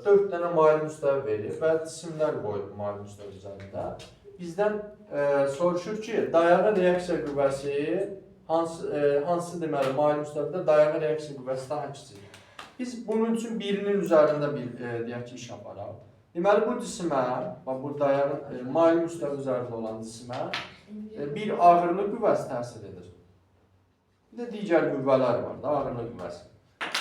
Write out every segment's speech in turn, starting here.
4 dənə mayil müstəvi verir və cisimlər qoyulur mayil müstəvi üzərində. Bizdən soruşur ki, dayağı reaksiya qüvvəsi hansı deməli mayil müstəvidə dayağı reaksiya qüvvəsi daha kiçikdir. Biz bunun üçün birinin üzərində deyək ki, iş aparaq. Deməli bu cisimə, bu dayağı mayil müstəvi üzərində olan cisimə bir ağırlıq qüvvəsi təsir edir. Bir də digər qüvvələr var da, ağırlıq qüvvəsi.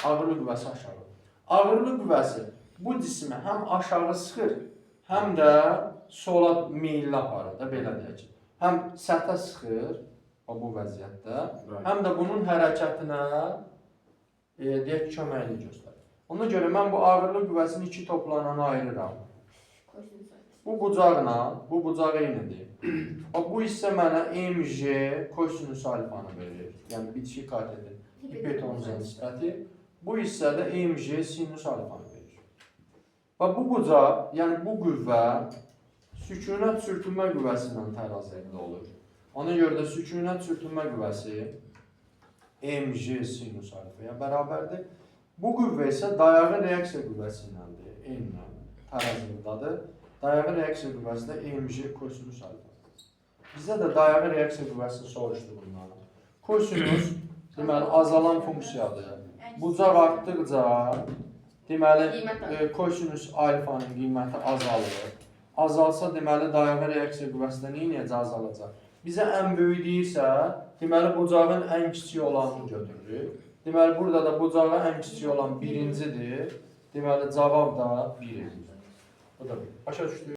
Ağırlıq qüvvəsi aşağı. Ağırlıq qüvvəsi bu cismi həm aşağı sıxır, həm də sola meyilli aparır da, belə deyək ki. Həm səthə sıxır, bu vəziyyətdə, həm də bunun hərəkətinə deyək ki, köməklik göstərir. Ona görə mən bu ağırlıq qüvvəsini iki toplanana ayırıram. Bu bucaqla, bu bucaq eynidir. Bu hissə mənə mg kosinüs alfanı verir. Yəni bitki katetin hipotenuza nisbəti. Bu hissədə mg sinüs alfanı verir. Və bu bucaq, yəni bu qüvvə sükunət sürtünmə qüvvəsi ilə təraziyində olur. Ona görə də sükunət sürtünmə qüvvəsi mg sinüs alfaya bərabərdir. Bu qüvvə isə dayağı reaksiya qüvvəsi iləndir, eyni təraziyindadır. Dayağı reaksiya qüvvəsi də mg kosinüs alfadır. Bizdə də dayağı reaksiya qüvvəsini soruşdu bundan. Kosinüs deməli azalan funksiyadır. Bucaq artdıqca deməli kosinüs alfanın qiyməti azalır. Azalsa deməli dayağı reaksiya qüvvəsi də necə azalacaq? Bizə ən böyük deyirsə, deməli bucağın ən kiçik olanını götürürük. Deməli burada da bucağa ən kiçik olan birincidir. Deməli cavab da 1 edir. Bu da 1. Başa düşdük.